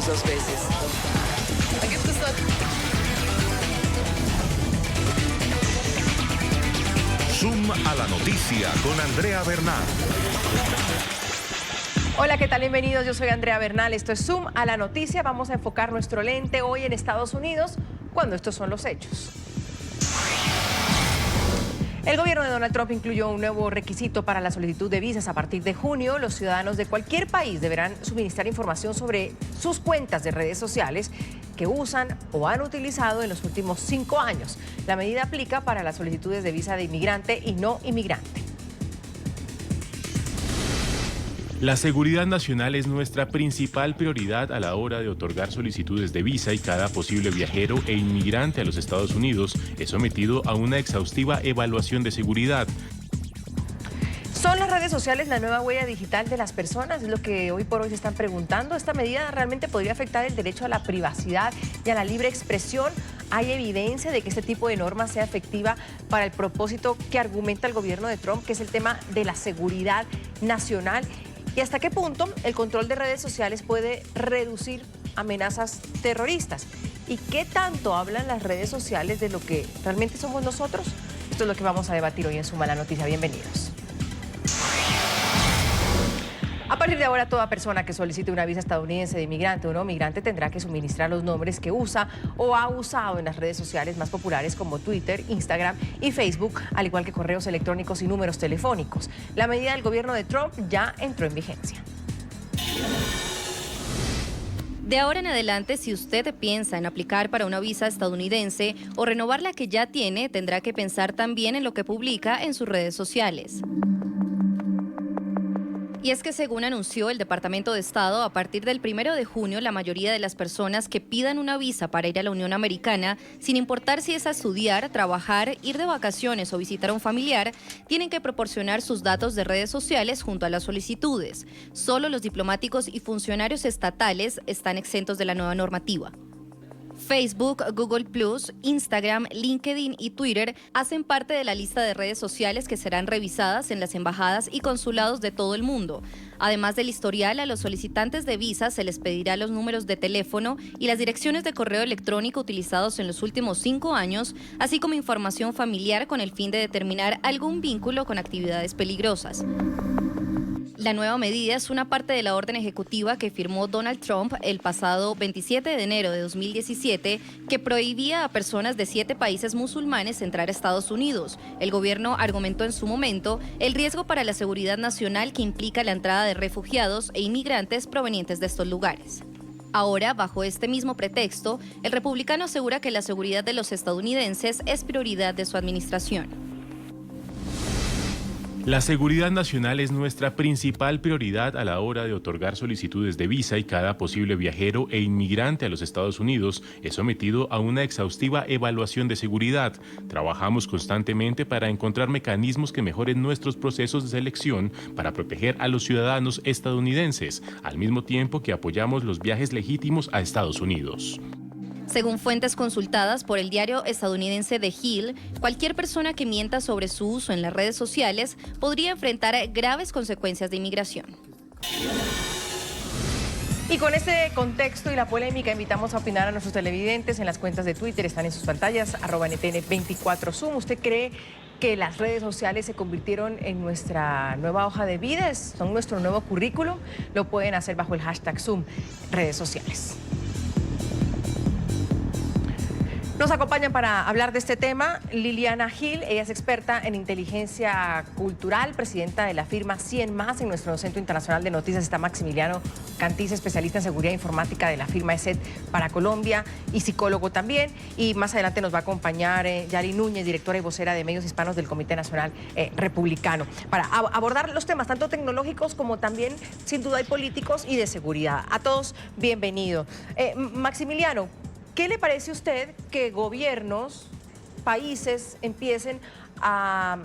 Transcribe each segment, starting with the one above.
años 2 veces. Aquí está. Zoom a la noticia con Andrea Bernal. Hola, ¿qué tal? Bienvenidos. Yo soy Andrea Bernal. Esto es Zoom a la noticia. Vamos a enfocar nuestro lente hoy en Estados Unidos, cuando estos son los hechos. El gobierno de Donald Trump incluyó un nuevo requisito para la solicitud de visas. A partir de junio, los ciudadanos de cualquier país deberán suministrar información sobre sus cuentas de redes sociales que usan o han utilizado en los últimos 5 años. La medida aplica para las solicitudes de visa de inmigrante y no inmigrante. La seguridad nacional es nuestra principal prioridad a la hora de otorgar solicitudes de visa y cada posible viajero e inmigrante a los Estados Unidos es sometido a una exhaustiva evaluación de seguridad. ¿Son las redes sociales la nueva huella digital de las personas? Es lo que hoy por hoy se están preguntando. ¿Esta medida realmente podría afectar el derecho a la privacidad y a la libre expresión? ¿Hay evidencia de que este tipo de norma sea efectiva para el propósito que argumenta el gobierno de Trump, que es el tema de la seguridad nacional? ¿Y hasta qué punto el control de redes sociales puede reducir amenazas terroristas? ¿Y qué tanto hablan las redes sociales de lo que realmente somos nosotros? Esto es lo que vamos a debatir hoy en Suma la Noticia. Bienvenidos. A partir de ahora, toda persona que solicite una visa estadounidense de inmigrante o no migrante tendrá que suministrar los nombres que usa o ha usado en las redes sociales más populares como Twitter, Instagram y Facebook, al igual que correos electrónicos y números telefónicos. La medida del gobierno de Trump ya entró en vigencia. De ahora en adelante, si usted piensa en aplicar para una visa estadounidense o renovar la que ya tiene, tendrá que pensar también en lo que publica en sus redes sociales. Y es que según anunció el Departamento de Estado, a partir del 1 de junio, la mayoría de las personas que pidan una visa para ir a la Unión Americana, sin importar si es a estudiar, trabajar, ir de vacaciones o visitar a un familiar, tienen que proporcionar sus datos de redes sociales junto a las solicitudes. Solo los diplomáticos y funcionarios estatales están exentos de la nueva normativa. Facebook, Google+, Instagram, LinkedIn y Twitter hacen parte de la lista de redes sociales que serán revisadas en las embajadas y consulados de todo el mundo. Además del historial, a los solicitantes de visa se les pedirá los números de teléfono y las direcciones de correo electrónico utilizados en los últimos 5 años, así como información familiar con el fin de determinar algún vínculo con actividades peligrosas. La nueva medida es una parte de la orden ejecutiva que firmó Donald Trump el pasado 27 de enero de 2017 que prohibía a personas de 7 países musulmanes entrar a Estados Unidos. El gobierno argumentó en su momento el riesgo para la seguridad nacional que implica la entrada de refugiados e inmigrantes provenientes de estos lugares. Ahora, bajo este mismo pretexto, el republicano asegura que la seguridad de los estadounidenses es prioridad de su administración. La seguridad nacional es nuestra principal prioridad a la hora de otorgar solicitudes de visa y cada posible viajero e inmigrante a los Estados Unidos es sometido a una exhaustiva evaluación de seguridad. Trabajamos constantemente para encontrar mecanismos que mejoren nuestros procesos de selección para proteger a los ciudadanos estadounidenses, al mismo tiempo que apoyamos los viajes legítimos a Estados Unidos. Según fuentes consultadas por el diario estadounidense The Hill, cualquier persona que mienta sobre su uso en las redes sociales podría enfrentar graves consecuencias de inmigración. Y con este contexto y la polémica, invitamos a opinar a nuestros televidentes en las cuentas de Twitter, están en sus pantallas, @NTN24Zoom. ¿Usted cree que las redes sociales se convirtieron en nuestra nueva hoja de vida? ¿Son nuestro nuevo currículo? Lo pueden hacer bajo el hashtag Zoom, redes sociales. Nos acompañan para hablar de este tema Liliana Gil, ella es experta en inteligencia cultural, presidenta de la firma 100 Más. En nuestro Centro Internacional de Noticias está Maximiliano Cantiz, especialista en seguridad informática de la firma ESET para Colombia y psicólogo también. Y más adelante nos va a acompañar Yari Núñez, directora y vocera de medios hispanos del Comité Nacional Republicano, para abordar los temas tanto tecnológicos como también, sin duda, hay políticos y de seguridad. A todos, bienvenidos. Maximiliano, ¿qué le parece a usted que gobiernos, países empiecen a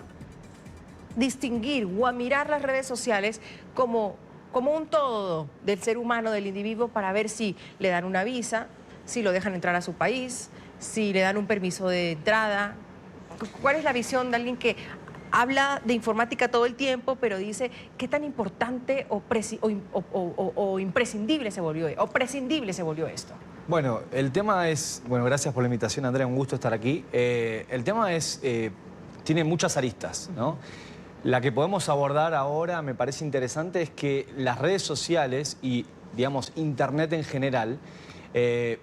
distinguir o a mirar las redes sociales como un todo del ser humano, del individuo, para ver si le dan una visa, si lo dejan entrar a su país, si le dan un permiso de entrada? ¿Cuál es la visión de alguien que habla de informática todo el tiempo, pero dice qué tan importante o imprescindible se volvió, o prescindible se volvió esto. Bueno, el tema es... Bueno, gracias por la invitación, Andrea, un gusto estar aquí. El tema es... tiene muchas aristas, ¿no? La que podemos abordar ahora, me parece interesante, es que las redes sociales y, digamos, Internet en general,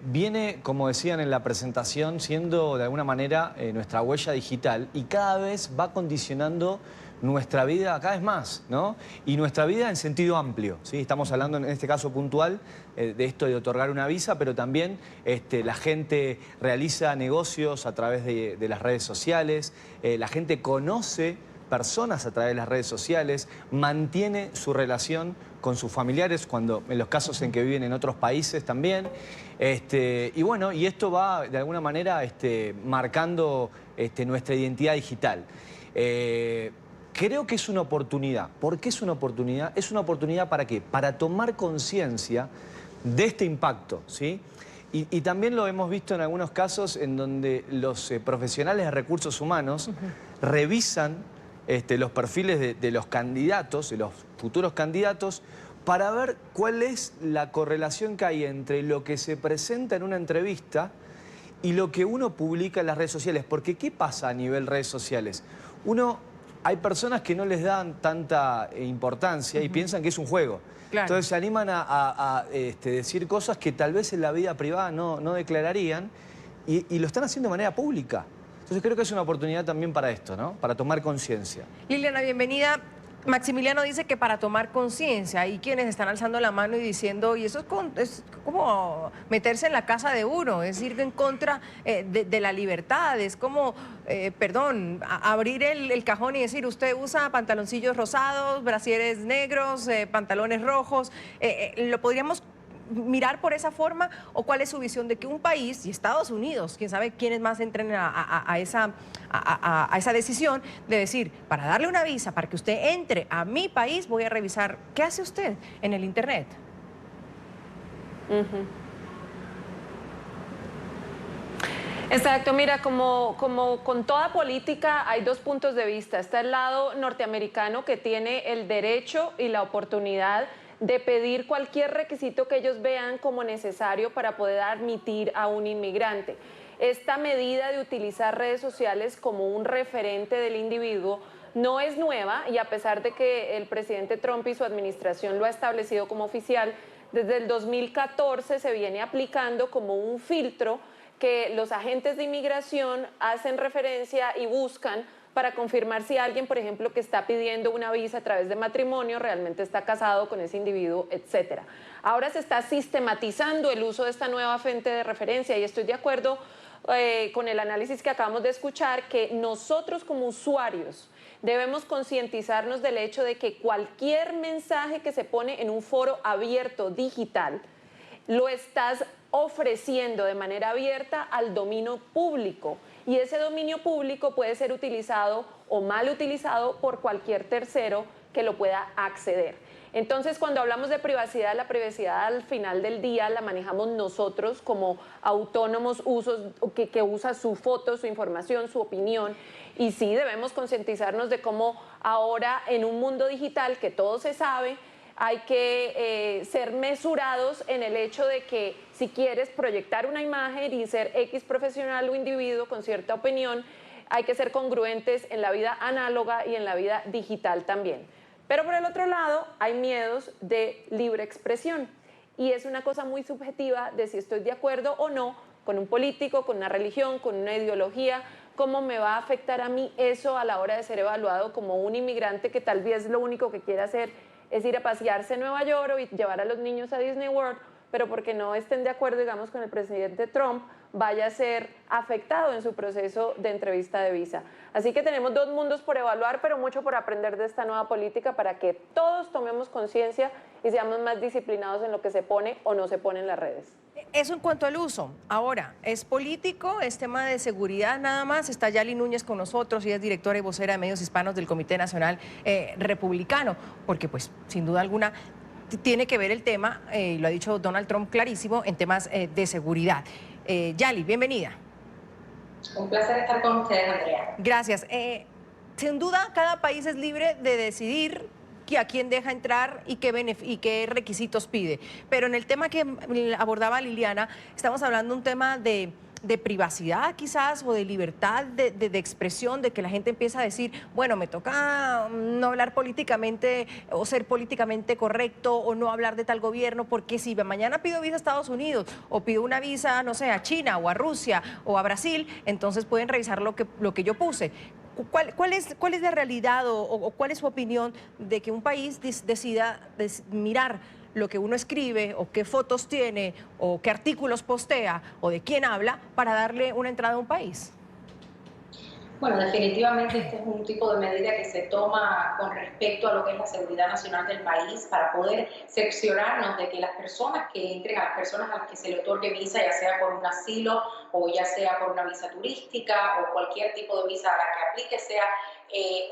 viene, como decían en la presentación, siendo de alguna manera nuestra huella digital y cada vez va condicionando nuestra vida cada vez más, ¿no? Y nuestra vida en sentido amplio, ¿sí? Estamos hablando en este caso puntual de esto de otorgar una visa, pero también la gente realiza negocios a través de las redes sociales, la gente conoce personas a través de las redes sociales, mantiene su relación con sus familiares, cuando en los casos en que viven en otros países también. Y bueno, y esto va de alguna manera marcando nuestra identidad digital. Creo que es una oportunidad. ¿Por qué es una oportunidad? Es una oportunidad ¿para qué? Para tomar conciencia de este impacto, ¿sí? Y también lo hemos visto en algunos casos en donde los profesionales de recursos humanos revisan los perfiles de los candidatos, de los futuros candidatos, para ver cuál es la correlación que hay entre lo que se presenta en una entrevista y lo que uno publica en las redes sociales. Porque ¿qué pasa a nivel redes sociales? Hay personas que no les dan tanta importancia y piensan que es un juego. Claro. Entonces se animan a decir cosas que tal vez en la vida privada no declararían y lo están haciendo de manera pública. Entonces creo que es una oportunidad también para esto, ¿no? Para tomar conciencia. Liliana, bienvenida. Maximiliano dice que para tomar conciencia, hay quienes están alzando la mano y diciendo, y eso es como meterse en la casa de uno, es ir en contra de la libertad, es como, abrir el cajón y decir, usted usa pantaloncillos rosados, brasieres negros, pantalones rojos, ¿lo podríamos mirar por esa forma o cuál es su visión de que un país y Estados Unidos, quién sabe quiénes más entren a esa decisión de decir, para darle una visa, para que usted entre a mi país, voy a revisar qué hace usted en el Internet? Exacto, mira, como con toda política hay dos puntos de vista. Está el lado norteamericano que tiene el derecho y la oportunidad de pedir cualquier requisito que ellos vean como necesario para poder admitir a un inmigrante. Esta medida de utilizar redes sociales como un referente del individuo no es nueva y a pesar de que el presidente Trump y su administración lo ha establecido como oficial, desde el 2014 se viene aplicando como un filtro que los agentes de inmigración hacen referencia y buscan para confirmar si alguien, por ejemplo, que está pidiendo una visa a través de matrimonio, realmente está casado con ese individuo, etcétera. Ahora se está sistematizando el uso de esta nueva fuente de referencia y estoy de acuerdo con el análisis que acabamos de escuchar, que nosotros como usuarios debemos concientizarnos del hecho de que cualquier mensaje que se pone en un foro abierto digital, lo estás ofreciendo de manera abierta al dominio público. Y ese dominio público puede ser utilizado o mal utilizado por cualquier tercero que lo pueda acceder. Entonces, cuando hablamos de privacidad, la privacidad al final del día la manejamos nosotros como autónomos usos que usa su foto, su información, su opinión. Y sí debemos concientizarnos de cómo ahora en un mundo digital que todo se sabe, hay que ser mesurados en el hecho de que si quieres proyectar una imagen y ser X profesional o individuo con cierta opinión, hay que ser congruentes en la vida análoga y en la vida digital también. Pero por el otro lado, hay miedos de libre expresión y es una cosa muy subjetiva de si estoy de acuerdo o no con un político, con una religión, con una ideología, cómo me va a afectar a mí eso a la hora de ser evaluado como un inmigrante que tal vez lo único que quiera hacer es ir a pasearse a Nueva York y llevar a los niños a Disney World, pero porque no estén de acuerdo, digamos, con el presidente Trump, vaya a ser afectado en su proceso de entrevista de visa. Así que tenemos dos mundos por evaluar, pero mucho por aprender de esta nueva política para que todos tomemos conciencia y seamos más disciplinados en lo que se pone o no se pone en las redes. Eso en cuanto al uso. Ahora, ¿es político? ¿Es tema de seguridad nada más? Está Yali Núñez con nosotros, ella es directora y vocera de medios hispanos del Comité Nacional Republicano, porque pues sin duda alguna tiene que ver el tema, lo ha dicho Donald Trump clarísimo, en temas de seguridad. Yali, bienvenida. Un placer estar con ustedes, Andrea. Gracias. sin duda, cada país es libre de decidir a quién deja entrar y qué requisitos pide. Pero en el tema que abordaba Liliana, estamos hablando de un tema de privacidad quizás o de libertad de expresión, de que la gente empieza a decir, bueno, me toca no hablar políticamente o ser políticamente correcto o no hablar de tal gobierno, porque si mañana pido visa a Estados Unidos o pido una visa, no sé, a China o a Rusia o a Brasil, entonces pueden revisar lo que yo puse. ¿Cuál es la realidad o cuál es su opinión de que un país decida mirar lo que uno escribe o qué fotos tiene o qué artículos postea o de quién habla para darle una entrada a un país? Bueno, definitivamente este es un tipo de medida que se toma con respecto a lo que es la seguridad nacional del país para poder cerciorarnos de que las personas que entren, a las personas a las que se le otorgue visa, ya sea por un asilo o ya sea por una visa turística o cualquier tipo de visa a la que aplique, sea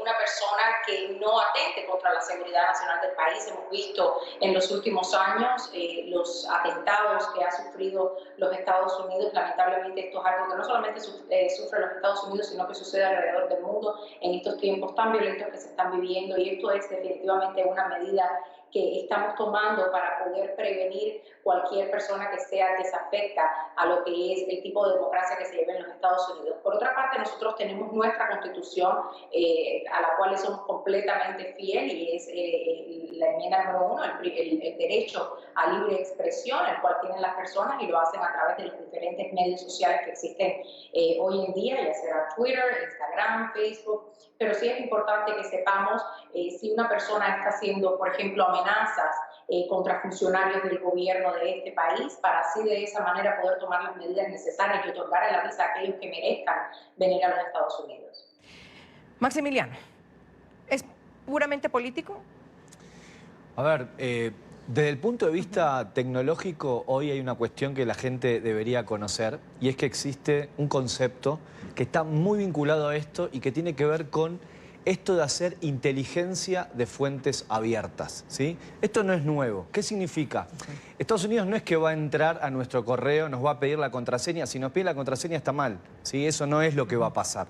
una persona que no atente contra la seguridad nacional del país. Hemos visto en los últimos años los atentados que ha sufrido los Estados Unidos. Lamentablemente esto es algo que no solamente sufre los Estados Unidos, sino que sucede alrededor del mundo en estos tiempos tan violentos que se están viviendo, y esto es definitivamente una medida que estamos tomando para poder prevenir cualquier persona que sea desafecta a lo que es el tipo de democracia que se lleva en los Estados Unidos. Por otra parte, nosotros tenemos nuestra Constitución a la cual somos completamente fieles, y es la enmienda número 1, el derecho a libre expresión, el cual tienen las personas y lo hacen a través de los diferentes medios sociales que existen hoy en día, ya sea Twitter, Instagram, Facebook. Pero sí es importante que sepamos si una persona está haciendo, por ejemplo, amenazas contra funcionarios del gobierno de este país, para así de esa manera poder tomar las medidas necesarias y otorgar la visa a aquellos que merezcan venir a los Estados Unidos. Maximiliano, ¿es puramente político? A ver, desde el punto de vista tecnológico, hoy hay una cuestión que la gente debería conocer, y es que existe un concepto que está muy vinculado a esto y que tiene que ver con esto de hacer inteligencia de fuentes abiertas, ¿sí? Esto no es nuevo. ¿Qué significa? Estados Unidos no es que va a entrar a nuestro correo, nos va a pedir la contraseña. Si nos pide la contraseña está mal, ¿sí? Eso no es lo que va a pasar.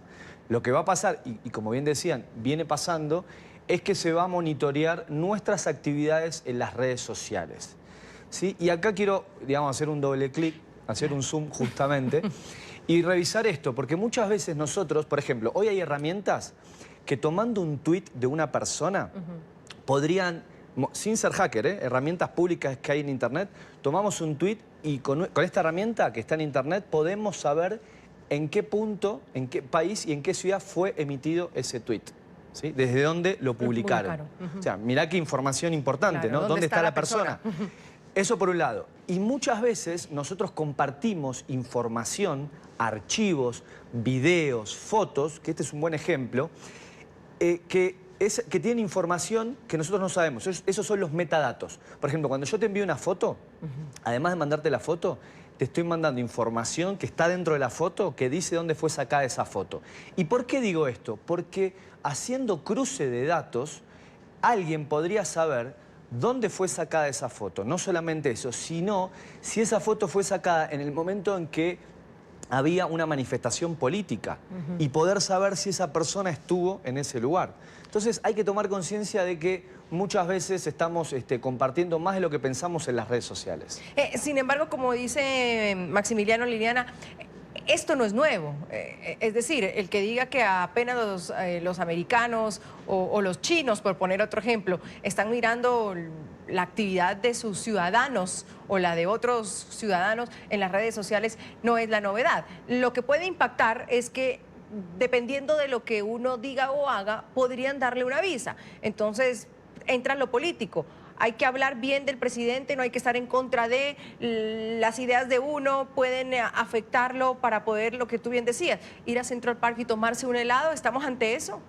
Lo que va a pasar, y como bien decían, viene pasando, es que se va a monitorear nuestras actividades en las redes sociales, ¿sí? Y acá quiero, digamos, hacer un doble clic, hacer un zoom justamente, y revisar esto, porque muchas veces nosotros, por ejemplo, hoy hay herramientas que tomando un tuit de una persona podrían, sin ser hacker, herramientas públicas que hay en Internet, tomamos un tuit y con esta herramienta que está en Internet podemos saber en qué punto, en qué país y en qué ciudad fue emitido ese tuit, ¿sí? Desde dónde lo publicaron. O sea, mirá qué información importante, claro, ¿no? ¿Dónde está la persona? Eso por un lado. Y muchas veces nosotros compartimos información, archivos, videos, fotos, que este es un buen ejemplo, que tienen información que nosotros no sabemos. Esos son los metadatos. Por ejemplo, cuando yo te envío una foto, además de mandarte la foto, te estoy mandando información que está dentro de la foto, que dice dónde fue sacada esa foto. ¿Y por qué digo esto? Porque haciendo cruce de datos, alguien podría saber dónde fue sacada esa foto. No solamente eso, sino si esa foto fue sacada en el momento en que había una manifestación política y poder saber si esa persona estuvo en ese lugar. Entonces hay que tomar conciencia de que muchas veces estamos compartiendo más de lo que pensamos en las redes sociales. Sin embargo, como dice Maximiliano, Liliana, esto no es nuevo. Es decir, el que diga que apenas los americanos o los chinos, por poner otro ejemplo, están mirando la actividad de sus ciudadanos o la de otros ciudadanos en las redes sociales, no es la novedad. Lo que puede impactar es que, dependiendo de lo que uno diga o haga, podrían darle una visa. Entonces, entra lo político. Hay que hablar bien del presidente, no hay que estar en contra de las ideas de uno, pueden afectarlo para poder, lo que tú bien decías, ir a Central Park y tomarse un helado. ¿Estamos ante eso?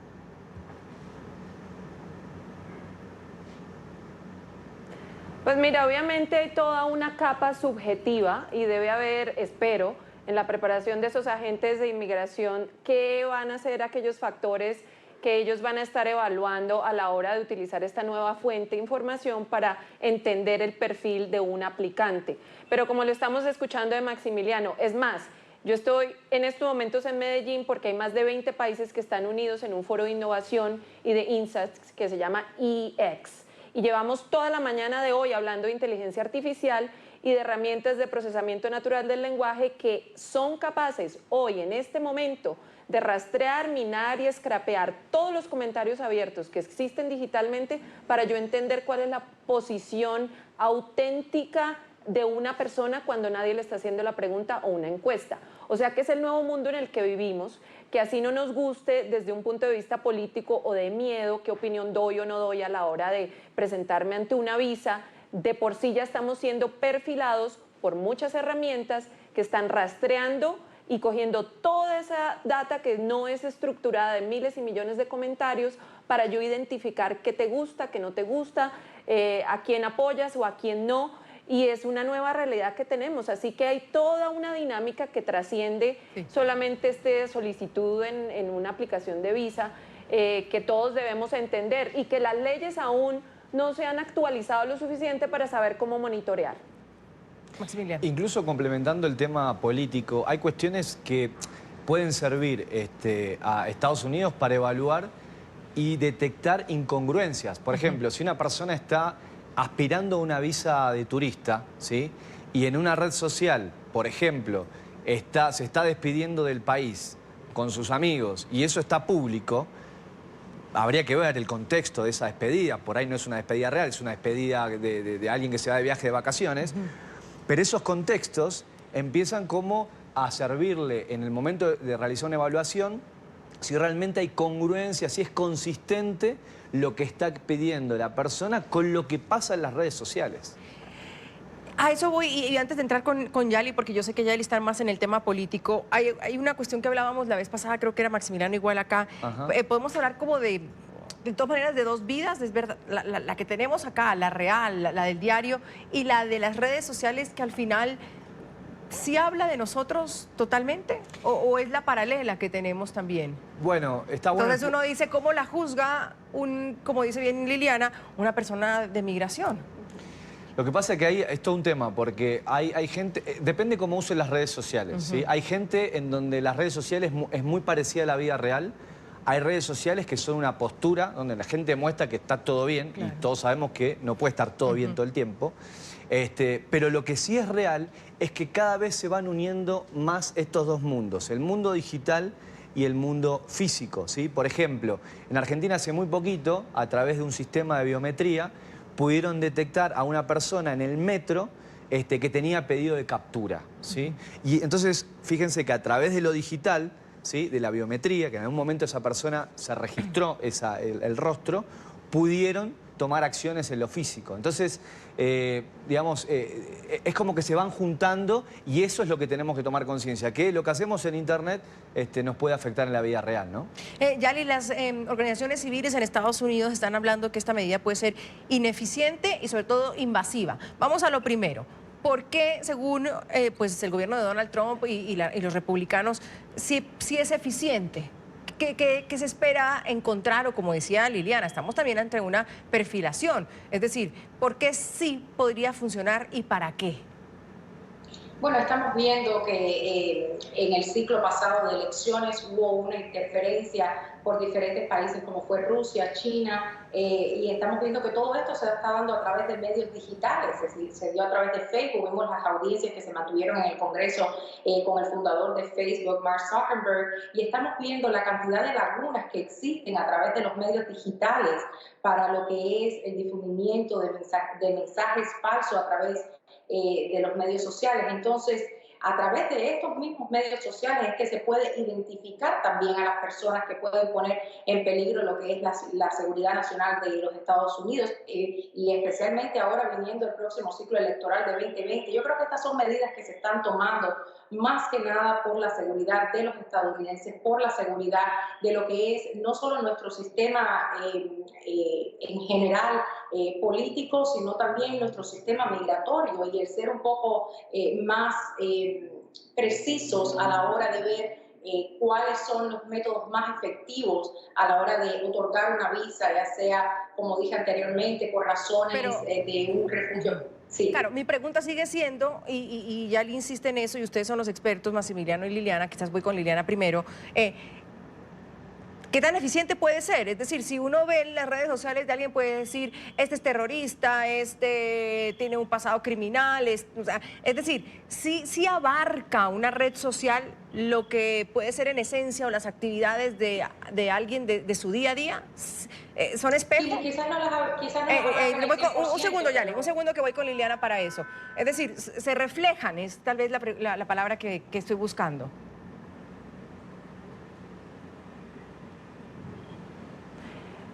Pues mira, obviamente hay toda una capa subjetiva y debe haber, espero, en la preparación de esos agentes de inmigración, qué van a ser aquellos factores que ellos van a estar evaluando a la hora de utilizar esta nueva fuente de información para entender el perfil de un aplicante. Pero como lo estamos escuchando de Maximiliano, es más, Yo estoy en estos momentos en Medellín porque hay más de 20 países que están unidos en un foro de innovación y de insights que se llama EX. Y llevamos toda la mañana de hoy hablando de inteligencia artificial y de herramientas de procesamiento natural del lenguaje que son capaces hoy, en este momento, de rastrear, minar y scrapear todos los comentarios abiertos que existen digitalmente para yo entender cuál es la posición auténtica de una persona cuando nadie le está haciendo la pregunta o una encuesta. O sea que es el nuevo mundo en el que vivimos, que así no nos guste desde un punto de vista político o de miedo, qué opinión doy o no doy a la hora de presentarme ante una visa, de por sí ya estamos siendo perfilados por muchas herramientas que están rastreando y cogiendo toda esa data que no es estructurada de miles y millones de comentarios para yo identificar qué te gusta, qué no te gusta, a quién apoyas o a quién no. Y es una nueva realidad que tenemos, así que hay toda una dinámica que trasciende solamente esta solicitud en una aplicación de visa, que todos debemos entender y que las leyes aún no se han actualizado lo suficiente para saber cómo monitorear. Maximiliano. Incluso complementando el tema político, hay cuestiones que pueden servir a Estados Unidos para evaluar y detectar incongruencias. Por ejemplo, si una persona está aspirando a una visa de turista, ¿sí? Y en una red social, por ejemplo, se está despidiendo del país con sus amigos y eso está público, habría que ver el contexto de esa despedida. Por ahí no es una despedida real, es una despedida de alguien que se va de viaje de vacaciones. Pero esos contextos empiezan como a servirle en el momento de realizar una evaluación si realmente hay congruencia, si es consistente lo que está pidiendo la persona con lo que pasa en las redes sociales. A eso voy, y antes de entrar con Yali, porque yo sé que Yali está más en el tema político, hay una cuestión que hablábamos la vez pasada, creo que era Maximiliano igual acá. Podemos hablar como de todas maneras, de dos vidas, es verdad, la que tenemos acá, la real, la del diario, y la de las redes sociales, que al final ¿sí habla de nosotros totalmente o es la paralela que tenemos también? Bueno, está bueno. Entonces uno dice, ¿cómo la juzga, como dice bien Liliana, una persona de migración? Lo que pasa es que ahí es todo un tema, porque hay gente, depende cómo usen las redes sociales, ¿sí? Hay gente en donde las redes sociales es muy parecida a la vida real. Hay redes sociales que son una postura donde la gente muestra que está todo bien, y todos sabemos que no puede estar todo bien todo el tiempo. Pero lo que sí es real es que cada vez se van uniendo más estos dos mundos, el mundo digital y el mundo físico, ¿sí? Por ejemplo, en Argentina hace muy poquito, a través de un sistema de biometría, pudieron detectar a una persona en el metro que tenía pedido de captura, ¿sí? Y entonces, fíjense que a través de lo digital, ¿sí? De la biometría, que en algún momento esa persona se registró el rostro, pudieron tomar acciones en lo físico. Entonces, digamos, es como que se van juntando y eso es lo que tenemos que tomar conciencia, que lo que hacemos en Internet nos puede afectar en la vida real, ¿no? Yali, las organizaciones civiles en Estados Unidos están hablando que esta medida puede ser ineficiente y sobre todo invasiva. Vamos a lo primero. ¿Por qué, según pues el gobierno de Donald Trump y los republicanos, sí es eficiente? ¿Qué se espera encontrar? O como decía Liliana, estamos también ante una perfilación. Es decir, ¿por qué sí podría funcionar y para qué? Bueno, estamos viendo que en el ciclo pasado de elecciones hubo una interferencia por diferentes países como fue Rusia, China, y estamos viendo que todo esto se está dando a través de medios digitales, es decir, se dio a través de Facebook. Vimos las audiencias que se mantuvieron en el Congreso con el fundador de Facebook, Mark Zuckerberg, y estamos viendo la cantidad de lagunas que existen a través de los medios digitales para lo que es el difundimiento de mensajes falsos a través de los medios sociales. Entonces, a través de estos mismos medios sociales es que se puede identificar también a las personas que pueden poner en peligro lo que es la seguridad nacional de los Estados Unidos y especialmente ahora viniendo el próximo ciclo electoral de 2020. Yo creo que estas son medidas que se están tomando más que nada por la seguridad de los estadounidenses, por la seguridad de lo que es no solo nuestro sistema en general político, sino también nuestro sistema migratorio y el ser un poco más precisos a la hora de ver cuáles son los métodos más efectivos a la hora de otorgar una visa, ya sea, como dije anteriormente, por razones de un refugio. Sí. Claro, mi pregunta sigue siendo, y ya le insiste en eso, y ustedes son los expertos, Maximiliano y Liliana, quizás voy con Liliana primero. ¿Qué tan eficiente puede ser? Es decir, si uno ve en las redes sociales de alguien puede decir, este es terrorista, este tiene un pasado criminal, es decir, sí abarca una red social lo que puede ser en esencia o las actividades de alguien de su día a día. ¿Son espejos? Sí, quizás no las Un segundo, Yanni, un segundo que voy con Liliana para eso. Es decir, se reflejan, es tal vez la palabra que estoy buscando.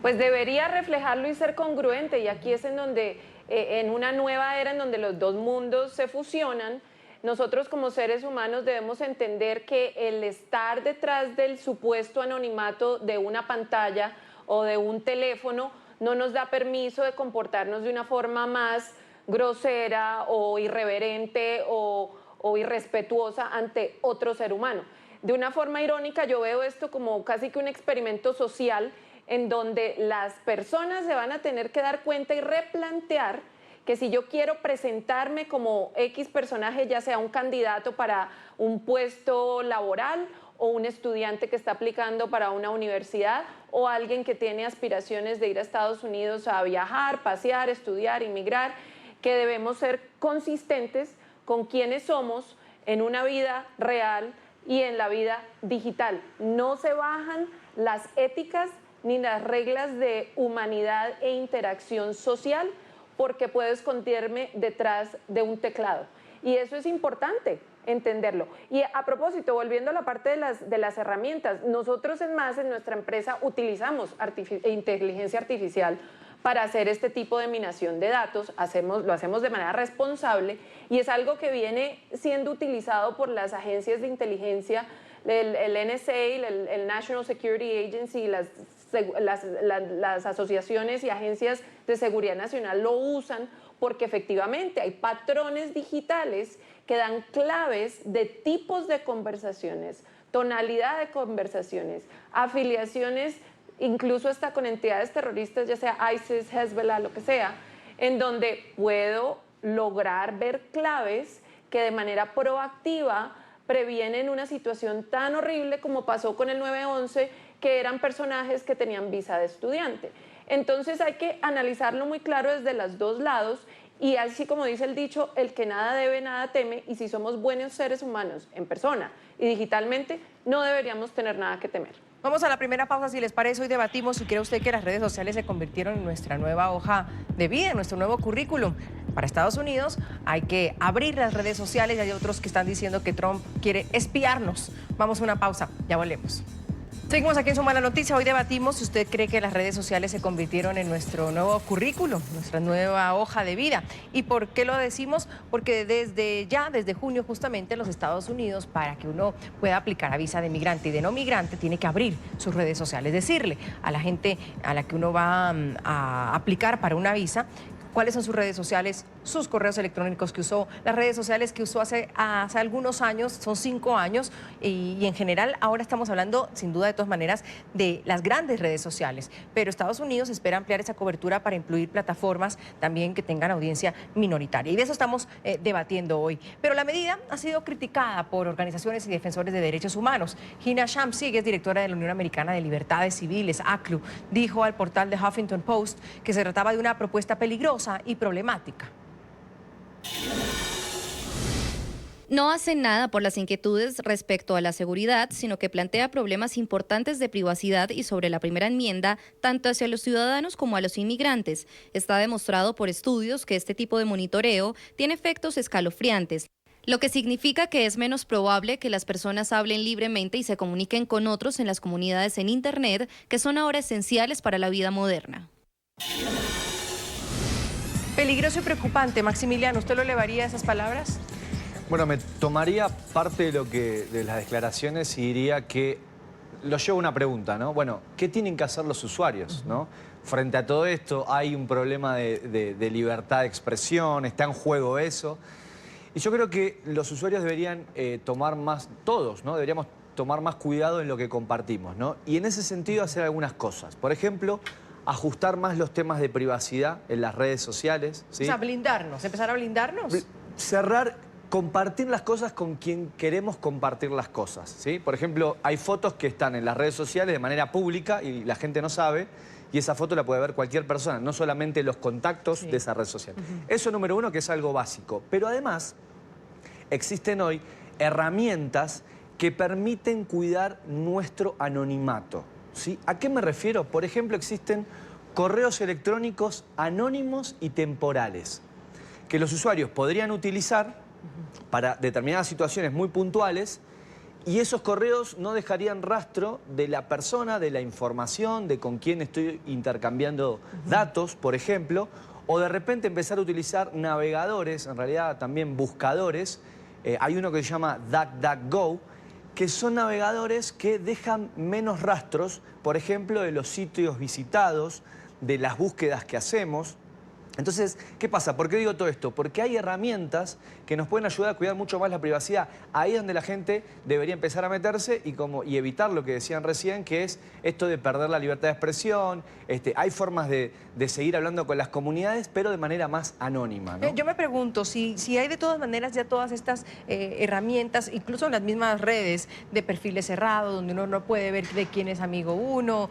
Pues debería reflejarlo y ser congruente, y aquí es en donde, en una nueva era en donde los dos mundos se fusionan, nosotros como seres humanos debemos entender que el estar detrás del supuesto anonimato de una pantalla o de un teléfono no nos da permiso de comportarnos de una forma más grosera o irreverente o irrespetuosa ante otro ser humano. De una forma irónica, yo veo esto como casi que un experimento social en donde las personas se van a tener que dar cuenta y replantear que si yo quiero presentarme como X personaje, ya sea un candidato para un puesto laboral o un estudiante que está aplicando para una universidad o alguien que tiene aspiraciones de ir a Estados Unidos a viajar, pasear, estudiar, inmigrar, que debemos ser consistentes con quienes somos en una vida real y en la vida digital. No se bajan las éticas ni las reglas de humanidad e interacción social porque puedo esconderme detrás de un teclado. Y eso es importante entenderlo. Y a propósito, volviendo a la parte de las herramientas, nosotros en nuestra empresa utilizamos inteligencia artificial para hacer este tipo de minación de datos, lo hacemos de manera responsable y es algo que viene siendo utilizado por las agencias de inteligencia, el NSA, el National Security Agency, las asociaciones y agencias de seguridad nacional lo usan porque efectivamente hay patrones digitales que dan claves de tipos de conversaciones, tonalidad de conversaciones, afiliaciones, incluso hasta con entidades terroristas, ya sea ISIS, Hezbollah, lo que sea, en donde puedo lograr ver claves que de manera proactiva previenen una situación tan horrible como pasó con el 9/11, que eran personajes que tenían visa de estudiante. Entonces hay que analizarlo muy claro desde los dos lados y así como dice el dicho, el que nada debe, nada teme, y si somos buenos seres humanos en persona y digitalmente, no deberíamos tener nada que temer. Vamos a la primera pausa, si les parece. Hoy debatimos si cree usted que las redes sociales se convirtieron en nuestra nueva hoja de vida, en nuestro nuevo currículum. Para Estados Unidos hay que abrir las redes sociales y hay otros que están diciendo que Trump quiere espiarnos. Vamos a una pausa, ya volvemos. Seguimos aquí en Su Mala Noticia. Hoy debatimos si usted cree que las redes sociales se convirtieron en nuestro nuevo currículum, nuestra nueva hoja de vida. ¿Y por qué lo decimos? Porque desde junio justamente en los Estados Unidos, para que uno pueda aplicar a visa de migrante y de no migrante, tiene que abrir sus redes sociales, decirle a la gente a la que uno va a aplicar para una visa cuáles son sus redes sociales, sus correos electrónicos que usó, las redes sociales que usó hace algunos años, son 5 años, y en general ahora estamos hablando, sin duda de todas maneras, de las grandes redes sociales. Pero Estados Unidos espera ampliar esa cobertura para incluir plataformas también que tengan audiencia minoritaria. Y de eso estamos debatiendo hoy. Pero la medida ha sido criticada por organizaciones y defensores de derechos humanos. Gina Shamsi, que es directora de la Unión Americana de Libertades Civiles, ACLU, dijo al portal de Huffington Post que se trataba de una propuesta peligrosa y problemática. No hace nada por las inquietudes respecto a la seguridad, sino que plantea problemas importantes de privacidad y sobre la primera enmienda, tanto hacia los ciudadanos como a los inmigrantes. Está demostrado por estudios que este tipo de monitoreo tiene efectos escalofriantes, lo que significa que es menos probable que las personas hablen libremente y se comuniquen con otros en las comunidades en Internet, que son ahora esenciales para la vida moderna. Peligroso y preocupante. Maximiliano, ¿usted lo elevaría a esas palabras? Bueno, me tomaría parte de las declaraciones y diría que lo llevo a una pregunta, ¿no? Bueno, ¿qué tienen que hacer los usuarios, ¿no? Frente a todo esto hay un problema de libertad de expresión, está en juego eso. Y yo creo que los usuarios deberían tomar más, todos, ¿no? Deberíamos tomar más cuidado en lo que compartimos, ¿no? Y en ese sentido hacer algunas cosas. Por ejemplo, ajustar más los temas de privacidad en las redes sociales. ¿Sí? O sea, blindarnos, empezar a blindarnos. Cerrar, compartir las cosas con quien queremos compartir las cosas. ¿Sí? Por ejemplo, hay fotos que están en las redes sociales de manera pública y la gente no sabe, y esa foto la puede ver cualquier persona, no solamente los contactos de esa red social. Eso número uno, que es algo básico. Pero además, existen hoy herramientas que permiten cuidar nuestro anonimato. ¿Sí? ¿A qué me refiero? Por ejemplo, existen correos electrónicos anónimos y temporales que los usuarios podrían utilizar para determinadas situaciones muy puntuales, y esos correos no dejarían rastro de la persona, de la información, de con quién estoy intercambiando datos, por ejemplo, o de repente empezar a utilizar navegadores, en realidad también buscadores. Hay uno que se llama DuckDuckGo, que son navegadores que dejan menos rastros, por ejemplo, de los sitios visitados, de las búsquedas que hacemos. Entonces, ¿qué pasa? ¿Por qué digo todo esto? Porque hay herramientas que nos pueden ayudar a cuidar mucho más la privacidad. Ahí es donde la gente debería empezar a meterse y evitar lo que decían recién, que es esto de perder la libertad de expresión. Hay formas de seguir hablando con las comunidades, pero de manera más anónima, ¿no? Yo me pregunto, si hay de todas maneras ya todas estas herramientas, incluso en las mismas redes de perfiles cerrados, donde uno no puede ver de quién es amigo uno,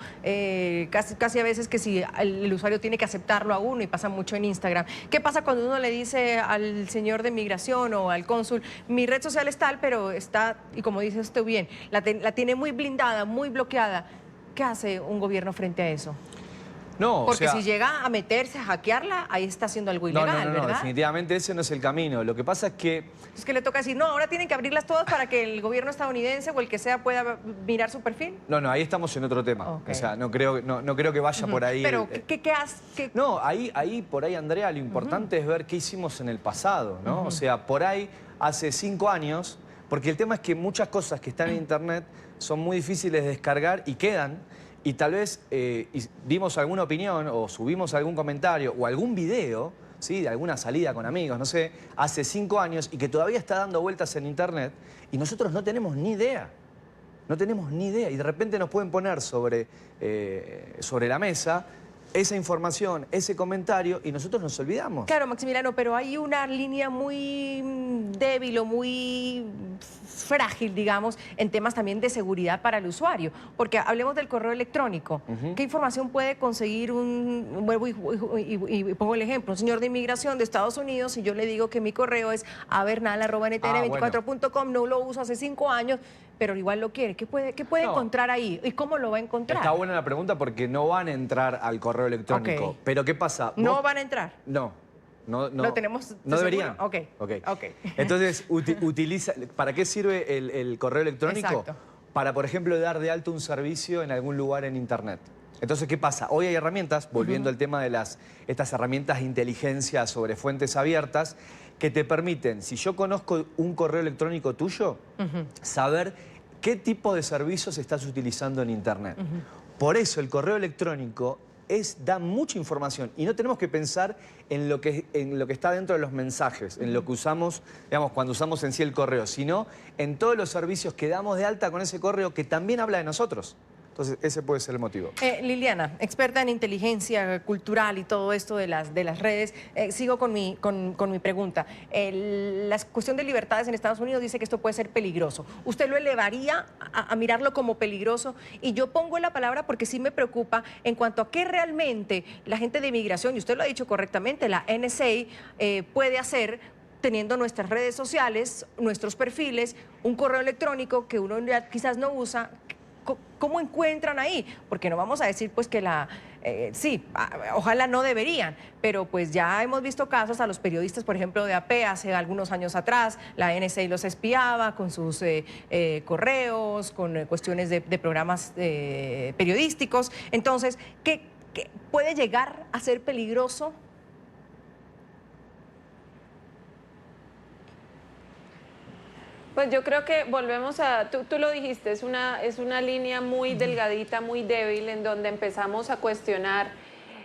casi a veces que si el usuario tiene que aceptarlo a uno, y pasa mucho en Instagram. ¿Qué pasa cuando uno le dice al señor de migración o al cónsul, mi red social es tal, pero está, y como dice usted bien, la tiene muy blindada, muy bloqueada? ¿Qué hace un gobierno frente a eso? No, porque si llega a meterse, a hackearla, ahí está haciendo algo ilegal, no, ¿verdad? definitivamente ese no es el camino. Lo que pasa es que... Es que le toca decir, no, ahora tienen que abrirlas todas para que el gobierno estadounidense o el que sea pueda mirar su perfil. No, ahí estamos en otro tema. Okay. O sea, no creo que vaya por ahí. Pero, ¿qué hace? No, ahí por ahí, Andrea, lo importante es ver qué hicimos en el pasado, ¿no? O sea, por ahí, hace 5 años, porque el tema es que muchas cosas que están en Internet son muy difíciles de descargar y quedan. Y tal vez dimos alguna opinión o subimos algún comentario o algún video, ¿sí?, de alguna salida con amigos, no sé, hace 5 años y que todavía está dando vueltas en Internet y nosotros no tenemos ni idea. No tenemos ni idea. Y de repente nos pueden poner sobre la mesa esa información, ese comentario, y nosotros nos olvidamos. Claro, Maximiliano, pero hay una línea muy débil o muy frágil, digamos, en temas también de seguridad para el usuario. Porque hablemos del correo electrónico. ¿Qué información puede conseguir vuelvo y pongo el ejemplo, un señor de inmigración de Estados Unidos, y yo le digo que mi correo es avernal@ntn24.com, no lo uso hace 5 años, pero igual lo quiere? ¿Qué puede encontrar ahí? ¿Y cómo lo va a encontrar? Está buena la pregunta porque no van a entrar al correo electrónico. Okay. Pero ¿qué pasa? ¿No van a entrar? No. ¿Lo tenemos? ¿No deberían? Ok. Entonces, ¿para qué sirve el correo electrónico? Exacto. Para, por ejemplo, dar de alto un servicio en algún lugar en Internet. Entonces, ¿qué pasa? Hoy hay herramientas, volviendo al tema de estas herramientas de inteligencia sobre fuentes abiertas, que te permiten, si yo conozco un correo electrónico tuyo, saber qué tipo de servicios estás utilizando en Internet. Por eso el correo electrónico da mucha información y no tenemos que pensar en lo que está dentro de los mensajes, en lo que usamos, digamos, cuando usamos en sí el correo, sino en todos los servicios que damos de alta con ese correo que también habla de nosotros. Entonces, ese puede ser el motivo. Liliana, experta en inteligencia cultural y todo esto de las redes, sigo con mi pregunta. La cuestión de libertades en Estados Unidos dice que esto puede ser peligroso. ¿Usted lo elevaría a mirarlo como peligroso? Y yo pongo la palabra porque sí me preocupa en cuanto a qué realmente la gente de inmigración, y usted lo ha dicho correctamente, la NSA puede hacer teniendo nuestras redes sociales, nuestros perfiles, un correo electrónico que uno ya quizás no usa. ¿Cómo encuentran ahí? Porque no vamos a decir pues que sí, ojalá no deberían, pero pues ya hemos visto casos a los periodistas, por ejemplo, de AP hace algunos años atrás, la NSA los espiaba con sus correos, con cuestiones de programas periodísticos. Entonces, ¿qué puede llegar a ser peligroso? Pues yo creo que volvemos a, tú lo dijiste, es una línea muy delgadita, muy débil, en donde empezamos a cuestionar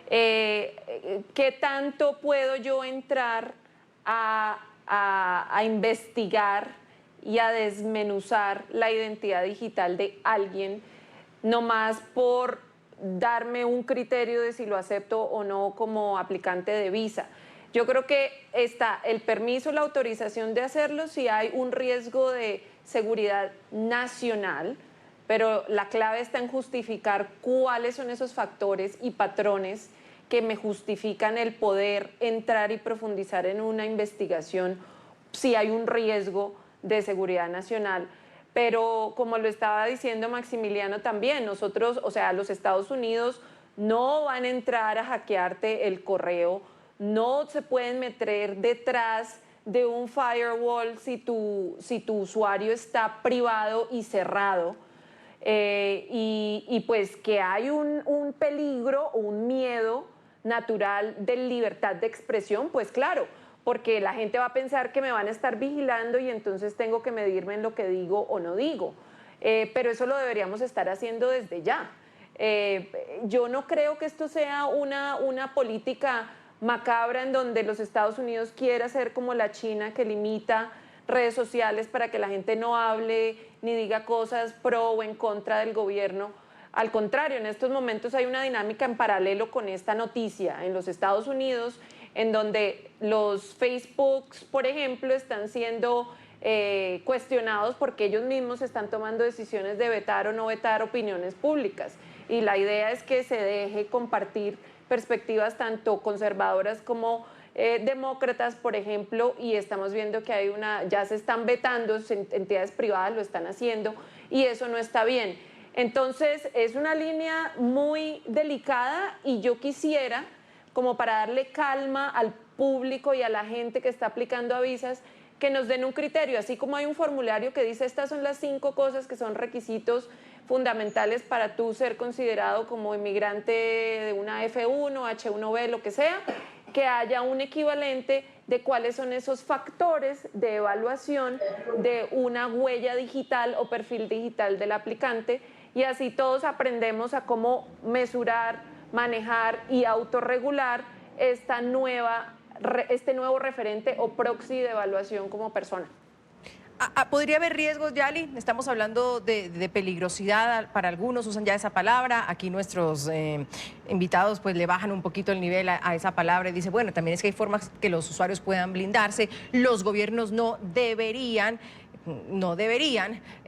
qué tanto puedo yo entrar a investigar y a desmenuzar la identidad digital de alguien, nomás por darme un criterio de si lo acepto o no como aplicante de visa. Yo creo que está el permiso, la autorización de hacerlo si hay un riesgo de seguridad nacional, pero la clave está en justificar cuáles son esos factores y patrones que me justifican el poder entrar y profundizar en una investigación si hay un riesgo de seguridad nacional. Pero como lo estaba diciendo Maximiliano también, nosotros, o sea, los Estados Unidos no van a entrar a hackearte el correo, no se pueden meter detrás de un firewall si tu usuario está privado y cerrado. Y pues que hay un peligro o un miedo natural de libertad de expresión, pues claro, porque la gente va a pensar que me van a estar vigilando y entonces tengo que medirme en lo que digo o no digo. Pero eso lo deberíamos estar haciendo desde ya. Yo no creo que esto sea una política macabra en donde los Estados Unidos quiera ser como la China que limita redes sociales para que la gente no hable ni diga cosas pro o en contra del gobierno. Al contrario, en estos momentos hay una dinámica en paralelo con esta noticia en los Estados Unidos, en donde los Facebooks, por ejemplo, están siendo cuestionados porque ellos mismos están tomando decisiones de vetar o no vetar opiniones públicas. Y la idea es que se deje compartir perspectivas tanto conservadoras como demócratas, por ejemplo, y estamos viendo que ya se están vetando, entidades privadas lo están haciendo, y eso no está bien. Entonces, es una línea muy delicada y yo quisiera, como para darle calma al público y a la gente que está aplicando a visas, que nos den un criterio, así como hay un formulario que dice estas son las 5 cosas que son requisitos fundamentales para tú ser considerado como inmigrante de una F1, H1B, lo que sea, que haya un equivalente de cuáles son esos factores de evaluación de una huella digital o perfil digital del aplicante, y así todos aprendemos a cómo mesurar, manejar y autorregular este nuevo referente o proxy de evaluación como persona. ¿Podría haber riesgos, Yali? Estamos hablando de peligrosidad, para algunos usan ya esa palabra, aquí nuestros invitados pues le bajan un poquito el nivel a esa palabra y dice, bueno, también es que hay formas que los usuarios puedan blindarse, los gobiernos no deberían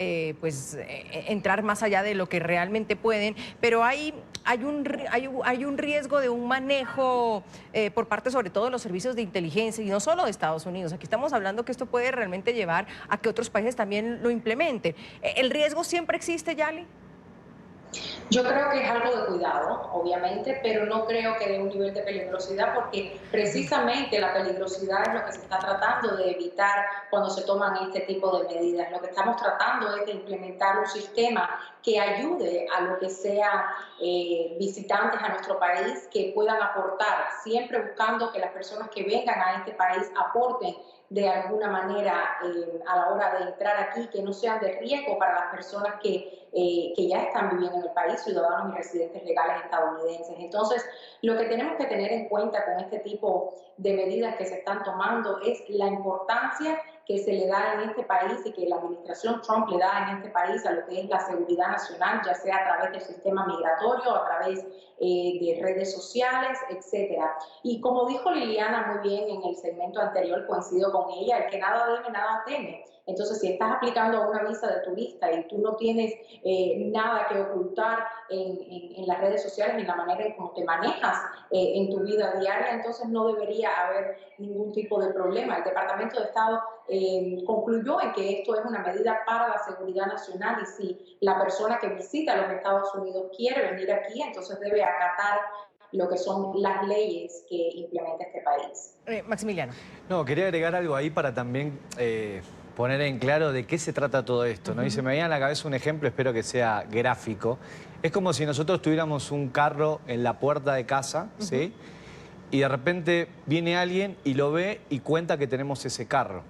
entrar más allá de lo que realmente pueden, pero hay un riesgo de un manejo por parte sobre todo de los servicios de inteligencia y no solo de Estados Unidos. Aquí estamos hablando que esto puede realmente llevar a que otros países también lo implementen. ¿El riesgo siempre existe, Yali? Yo creo que es algo de cuidado, obviamente, pero no creo que de un nivel de peligrosidad, porque precisamente la peligrosidad es lo que se está tratando de evitar cuando se toman este tipo de medidas. Lo que estamos tratando es de implementar un sistema que ayude a lo que sea visitantes a nuestro país que puedan aportar, siempre buscando que las personas que vengan a este país aporten de alguna manera a la hora de entrar aquí, que no sean de riesgo para las personas que ya están viviendo en el país, ciudadanos y residentes legales estadounidenses. Entonces, lo que tenemos que tener en cuenta con este tipo de medidas que se están tomando es la importancia que se le da en este país y que la administración Trump le da en este país a lo que es la seguridad nacional, ya sea a través del sistema migratorio, a través de redes sociales, etcétera. Y como dijo Liliana muy bien en el segmento anterior, coincido con ella, el que nada debe, nada teme. Entonces, si estás aplicando una visa de turista y tú no tienes nada que ocultar en las redes sociales, en la manera en cómo te manejas en tu vida diaria, entonces no debería haber ningún tipo de problema. El Departamento de Estado concluyó en que esto es una medida para la seguridad nacional y si la persona que visita los Estados Unidos quiere venir aquí, entonces debe acatar lo que son las leyes que implementa este país. Maximiliano. No, quería agregar algo ahí para también poner en claro de qué se trata todo esto, ¿no? Y se me viene a la cabeza un ejemplo, espero que sea gráfico. Es como si nosotros tuviéramos un carro en la puerta de casa, ¿sí? Y de repente viene alguien y lo ve y cuenta que tenemos ese carro.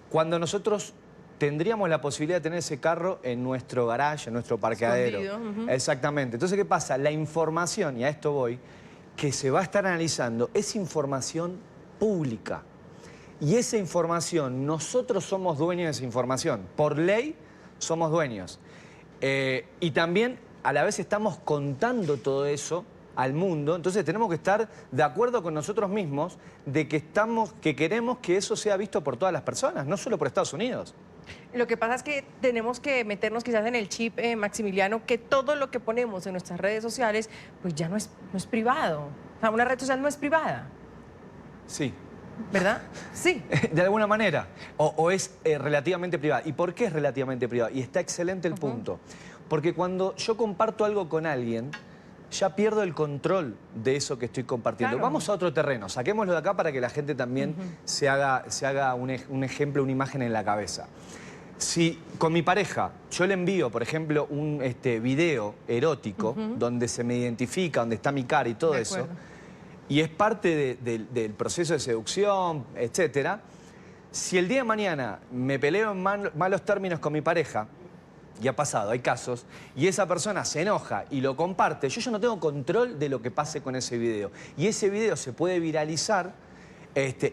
Cuando nosotros tendríamos la posibilidad de tener ese carro en nuestro garage, en nuestro parqueadero. Exactamente. Entonces, ¿qué pasa? La información, y a esto voy, que se va a estar analizando es información pública. Y esa información, nosotros somos dueños de esa información. Por ley, somos dueños. Y también a la vez estamos contando todo eso al mundo, entonces tenemos que estar de acuerdo con nosotros mismos de que queremos que eso sea visto por todas las personas, no solo por Estados Unidos. Lo que pasa es que tenemos que meternos quizás en el chip, Maximiliano, que todo lo que ponemos en nuestras redes sociales, pues ya no es privado. O sea, una red social no es privada. Sí. ¿Verdad? Sí. De alguna manera. O es relativamente privada. ¿Y por qué es relativamente privada? Y está excelente el punto. Porque cuando yo comparto algo con alguien, ya pierdo el control de eso que estoy compartiendo. Claro. Vamos a otro terreno, saquémoslo de acá para que la gente también se haga un ejemplo, una imagen en la cabeza. Si con mi pareja yo le envío, por ejemplo, un video erótico donde se me identifica, donde está mi cara y todo eso, y es parte del proceso de seducción, etcétera, si el día de mañana me peleo en malos términos con mi pareja, y ha pasado, hay casos, y esa persona se enoja y lo comparte, yo ya no tengo control de lo que pase con ese video. Y ese video se puede viralizar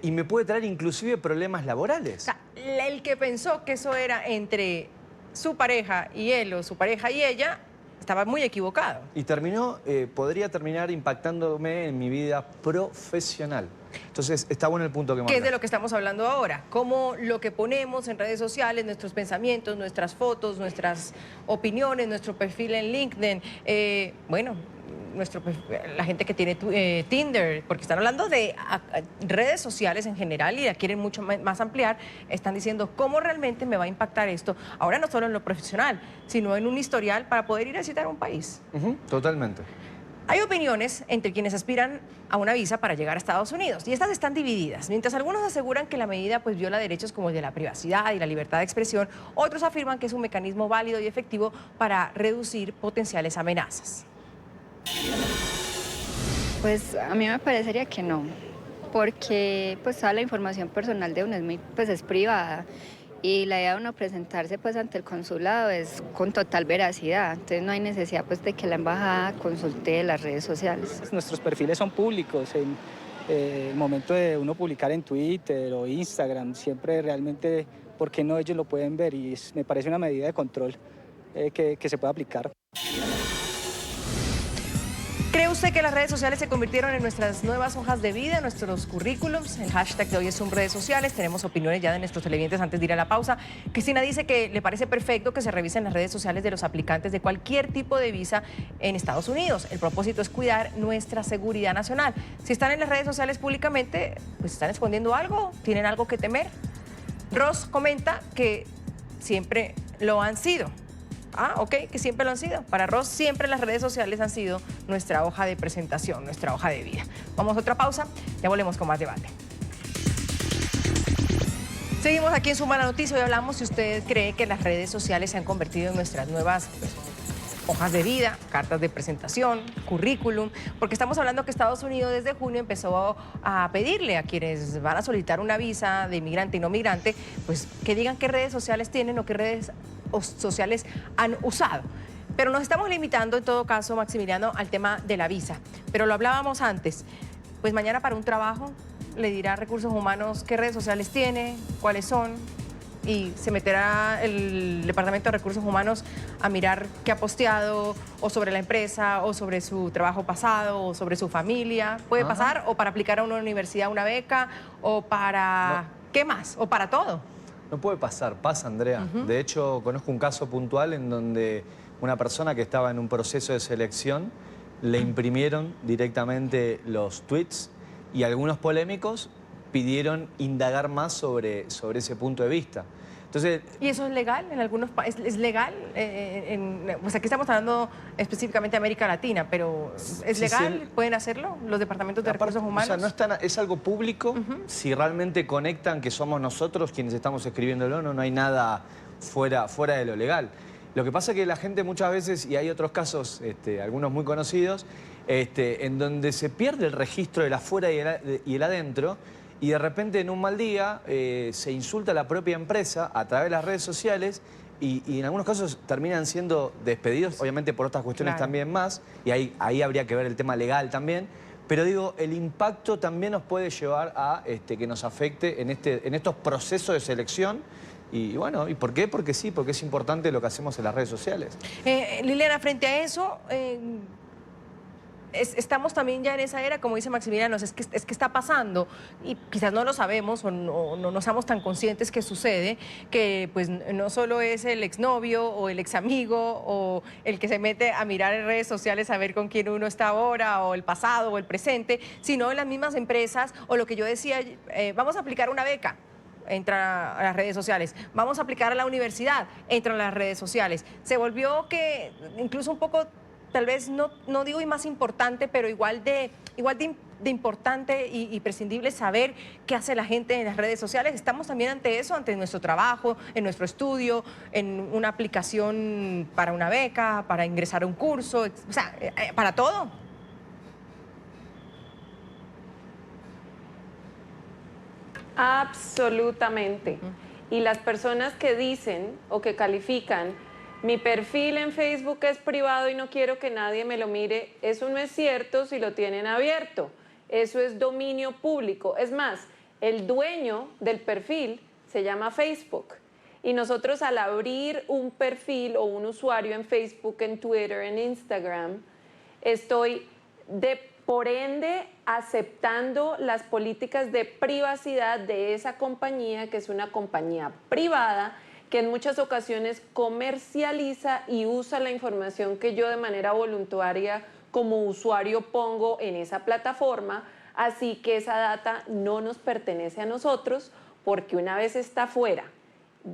y me puede traer inclusive problemas laborales. O sea, el que pensó que eso era entre su pareja y él o su pareja y ella, estaba muy equivocado. Y podría terminar impactándome en mi vida profesional. Entonces, está bueno el punto que marcas. Que es de lo que estamos hablando ahora. Cómo lo que ponemos en redes sociales, nuestros pensamientos, nuestras fotos, nuestras opiniones, nuestro perfil en LinkedIn, la gente que tiene Tinder, porque están hablando de redes sociales en general y la quieren mucho más ampliar, están diciendo cómo realmente me va a impactar esto, ahora no solo en lo profesional, sino en un historial para poder ir a visitar un país. Totalmente. Hay opiniones entre quienes aspiran a una visa para llegar a Estados Unidos y estas están divididas. Mientras algunos aseguran que la medida viola derechos como el de la privacidad y la libertad de expresión, otros afirman que es un mecanismo válido y efectivo para reducir potenciales amenazas. Pues a mí me parecería que no, porque pues toda la información personal de uno es privada. Y la idea de uno presentarse ante el consulado es con total veracidad, entonces no hay necesidad de que la embajada consulte las redes sociales. Nuestros perfiles son públicos, en el momento de uno publicar en Twitter o Instagram, siempre realmente, ¿por qué no ellos lo pueden ver? Y me parece una medida de control que se puede aplicar. ¿Cree usted que las redes sociales se convirtieron en nuestras nuevas hojas de vida, nuestros currículums? El hashtag de hoy es redes sociales. Tenemos opiniones ya de nuestros televidentes antes de ir a la pausa. Cristina dice que le parece perfecto que se revisen las redes sociales de los aplicantes de cualquier tipo de visa en Estados Unidos. El propósito es cuidar nuestra seguridad nacional. Si están en las redes sociales públicamente, pues están escondiendo algo, tienen algo que temer. Ross comenta que siempre lo han sido. Que siempre lo han sido. Para Ross, siempre las redes sociales han sido nuestra hoja de presentación, nuestra hoja de vida. Vamos a otra pausa, ya volvemos con más debate. Seguimos aquí en Suma la Noticia. Hoy hablamos si usted cree que las redes sociales se han convertido en nuestras nuevas hojas de vida, cartas de presentación, currículum, porque estamos hablando que Estados Unidos desde junio empezó a pedirle a quienes van a solicitar una visa de inmigrante y no migrante, pues que digan qué redes sociales tienen o qué redes sociales han usado. Pero nos estamos limitando en todo caso, Maximiliano, al tema de la visa. Pero lo hablábamos antes, pues mañana para un trabajo le dirá a Recursos Humanos qué redes sociales tiene, cuáles son, y se meterá el Departamento de Recursos Humanos a mirar qué ha posteado, o sobre la empresa, o sobre su trabajo pasado, o sobre su familia. ¿Puede pasar? O para aplicar a una universidad una beca, o para... No. ¿Qué más? ¿O para todo? No puede pasar, pasa, Andrea. De hecho, conozco un caso puntual en donde una persona que estaba en un proceso de selección le imprimieron directamente los tweets y algunos polémicos pidieron indagar más sobre ese punto de vista. Entonces, ¿y eso es legal en algunos países? ¿Es legal? Pues aquí estamos hablando específicamente de América Latina, pero ¿es legal? ¿Pueden hacerlo los departamentos de recursos humanos? O sea, es algo público. Si realmente conectan que somos nosotros quienes estamos escribiéndolo, no hay nada fuera de lo legal. Lo que pasa es que la gente muchas veces, y hay otros casos, algunos muy conocidos, en donde se pierde el registro del afuera y el adentro, y de repente en un mal día se insulta a la propia empresa a través de las redes sociales y en algunos casos terminan siendo despedidos, obviamente por otras cuestiones también más, y ahí habría que ver el tema legal también. Pero digo, el impacto también nos puede llevar a que nos afecte en estos procesos de selección Y bueno, ¿y por qué? Porque sí, porque es importante lo que hacemos en las redes sociales. Liliana, frente a eso, estamos también ya en esa era, como dice Maximiliano, es que está pasando y quizás no lo sabemos o no estamos tan conscientes que sucede, que pues no solo es el exnovio o el examigo o el que se mete a mirar en redes sociales a ver con quién uno está ahora o el pasado o el presente, sino en las mismas empresas o lo que yo decía, vamos a aplicar una beca. Entra a las redes sociales. Vamos a aplicar a la universidad, entra a las redes sociales. Se volvió que incluso un poco, tal vez no digo y más importante, pero igual de importante y prescindible saber qué hace la gente en las redes sociales. Estamos también ante eso, ante nuestro trabajo, en nuestro estudio, en una aplicación para una beca, para ingresar a un curso, o sea, para todo. Absolutamente. Y las personas que dicen o que califican, mi perfil en Facebook es privado y no quiero que nadie me lo mire, eso no es cierto si lo tienen abierto. Eso es dominio público. Es más, el dueño del perfil se llama Facebook. Y nosotros al abrir un perfil o un usuario en Facebook, en Twitter, en Instagram, estoy por ende aceptando las políticas de privacidad de esa compañía, que es una compañía privada, que en muchas ocasiones comercializa y usa la información que yo de manera voluntaria como usuario pongo en esa plataforma, así que esa data no nos pertenece a nosotros, porque una vez está fuera,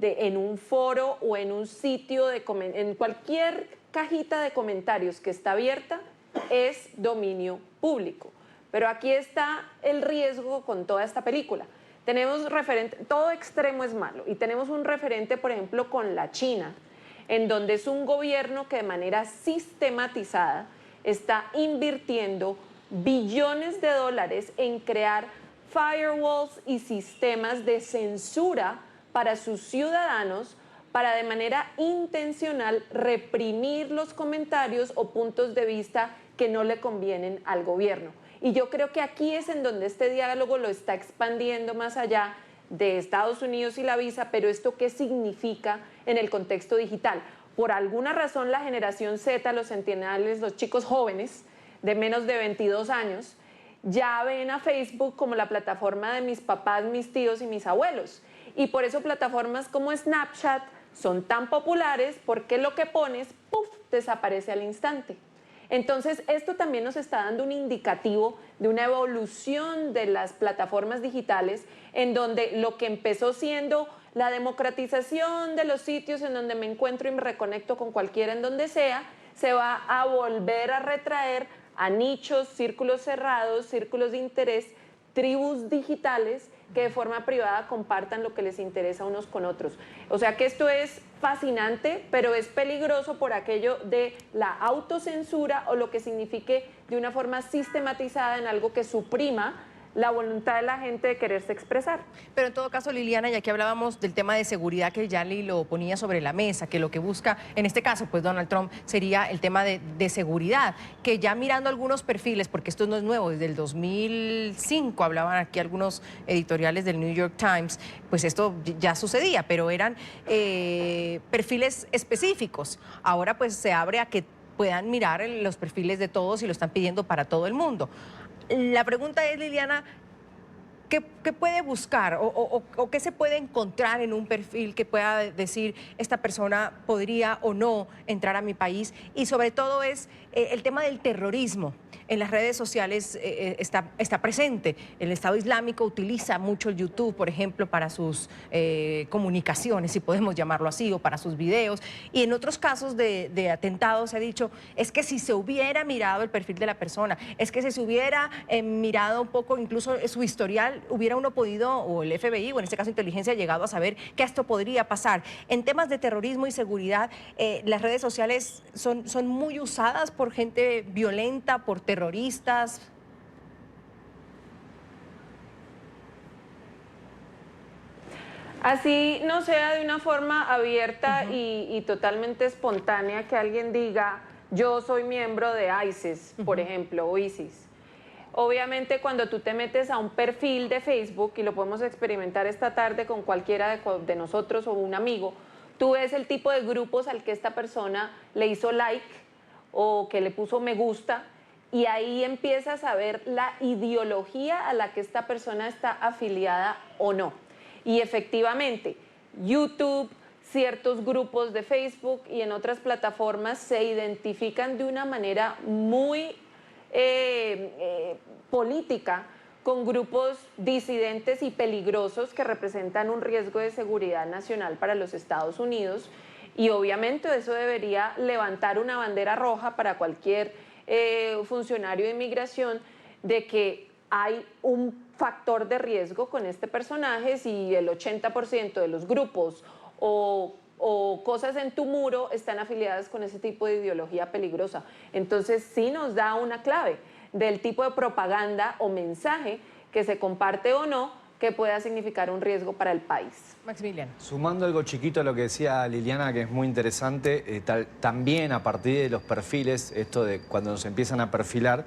en un foro o en un sitio, en cualquier cajita de comentarios que está abierta, es dominio público. Pero aquí está el riesgo con toda esta película. Tenemos referente, todo extremo es malo, y tenemos un referente, por ejemplo, con la China, en donde es un gobierno que de manera sistematizada está invirtiendo billones de dólares en crear firewalls y sistemas de censura para sus ciudadanos, para de manera intencional reprimir los comentarios o puntos de vista que no le convienen al gobierno. Y yo creo que aquí es en donde este diálogo lo está expandiendo más allá de Estados Unidos y la visa, pero ¿esto qué significa en el contexto digital? Por alguna razón la generación Z, los centennials, los chicos jóvenes de menos de 22 años, ya ven a Facebook como la plataforma de mis papás, mis tíos y mis abuelos. Y por eso plataformas como Snapchat son tan populares, porque lo que pones, ¡puf!, desaparece al instante. Entonces, esto también nos está dando un indicativo de una evolución de las plataformas digitales, en donde lo que empezó siendo la democratización de los sitios en donde me encuentro y me reconecto con cualquiera en donde sea, se va a volver a retraer a nichos, círculos cerrados, círculos de interés, tribus digitales que de forma privada compartan lo que les interesa unos con otros. O sea que esto es fascinante, pero es peligroso por aquello de la autocensura o lo que signifique de una forma sistematizada en algo que suprima la voluntad de la gente de quererse expresar. Pero en todo caso, Liliana, ya que hablábamos del tema de seguridad que Yali lo ponía sobre la mesa, que lo que busca, en este caso, pues Donald Trump, sería el tema de seguridad, que ya mirando algunos perfiles, porque esto no es nuevo, desde el 2005 hablaban aquí algunos editoriales del New York Times, pues esto ya sucedía, pero eran perfiles específicos. Ahora pues se abre a que puedan mirar los perfiles de todos y lo están pidiendo para todo el mundo. La pregunta es, Liliana, ¿qué puede buscar o qué se puede encontrar en un perfil que pueda decir esta persona podría o no entrar a mi país? Y sobre todo es el tema del terrorismo. En las redes sociales está presente. El Estado Islámico utiliza mucho el YouTube, por ejemplo, para sus comunicaciones, si podemos llamarlo así, o para sus videos. Y en otros casos de atentados se ha dicho, es que si se hubiera mirado el perfil de la persona, es que si se hubiera mirado un poco incluso su historial, hubiera uno podido, o el FBI, o en este caso inteligencia, llegado a saber que esto podría pasar. En temas de terrorismo y seguridad, las redes sociales son muy usadas por gente violenta, por terroristas. Así no sea de una forma abierta y totalmente espontánea que alguien diga, yo soy miembro de ISIS, por ejemplo, o ISIS. obviamente cuando tú te metes a un perfil de Facebook, y lo podemos experimentar esta tarde con cualquiera de nosotros o un amigo, tú ves el tipo de grupos al que esta persona le hizo like o que le puso me gusta, y ahí empiezas a ver la ideología a la que esta persona está afiliada o no. Y efectivamente, YouTube, ciertos grupos de Facebook y en otras plataformas se identifican de una manera muy política con grupos disidentes y peligrosos que representan un riesgo de seguridad nacional para los Estados Unidos, y obviamente eso debería levantar una bandera roja para cualquier funcionario de inmigración de que hay un factor de riesgo con este personaje si el 80% de los grupos o cosas en tu muro están afiliadas con ese tipo de ideología peligrosa. Entonces sí nos da una clave del tipo de propaganda o mensaje que se comparte o no, que pueda significar un riesgo para el país. Maximiliano. Sumando algo chiquito a lo que decía Liliana, que es muy interesante, también a partir de los perfiles, esto de cuando nos empiezan a perfilar,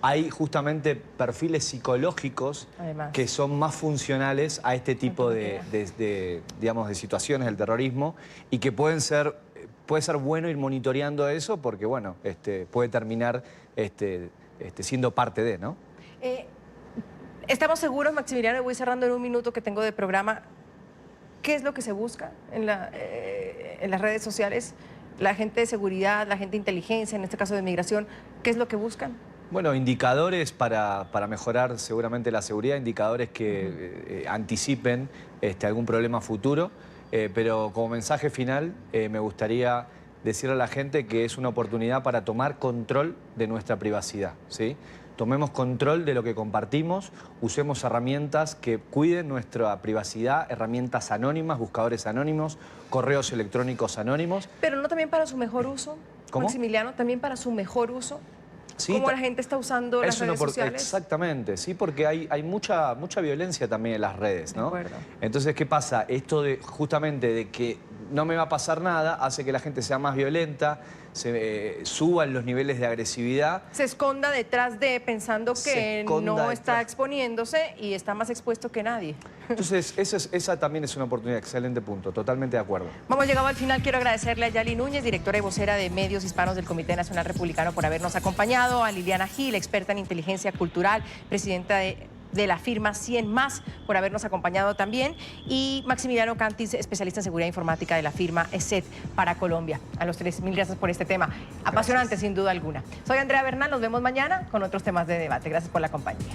hay justamente perfiles psicológicos Además, que son más funcionales a este tipo digamos, de situaciones del terrorismo, y que puede ser bueno ir monitoreando eso porque, bueno, puede terminar siendo parte de, ¿no? Estamos seguros, Maximiliano, y voy cerrando en un minuto que tengo de programa, ¿qué es lo que se busca en las redes sociales? La gente de seguridad, la gente de inteligencia, en este caso de migración, ¿qué es lo que buscan? Bueno, indicadores para mejorar seguramente la seguridad, indicadores que anticipen algún problema futuro, pero como mensaje final me gustaría decirle a la gente que es una oportunidad para tomar control de nuestra privacidad, ¿sí? Tomemos control de lo que compartimos, usemos herramientas que cuiden nuestra privacidad, herramientas anónimas, buscadores anónimos, correos electrónicos anónimos. Pero no también para su mejor uso, ¿Cómo? Maximiliano, también para su mejor uso. Sí, ¿Cómo la gente está usando las redes sociales? Exactamente, sí, porque hay mucha violencia también en las redes, ¿no? De acuerdo. Entonces, ¿qué pasa? Esto justamente de que no me va a pasar nada hace que la gente sea más violenta, suban los niveles de agresividad. Se esconda detrás de, pensando que no está exponiéndose y está más expuesto que nadie. Entonces, esa también es una oportunidad, excelente punto, totalmente de acuerdo. Hemos llegado al final. Quiero agradecerle a Yali Núñez, directora y vocera de Medios Hispanos del Comité Nacional Republicano, por habernos acompañado, a Liliana Gil, experta en inteligencia cultural, presidenta de la firma 100 Más, por habernos acompañado también, y Maximiliano Cantis, especialista en seguridad informática de la firma ESET para Colombia. A los tres, mil gracias por este tema. Apasionante, sin duda alguna. Soy Andrea Bernal, nos vemos mañana con otros temas de debate. Gracias por la compañía.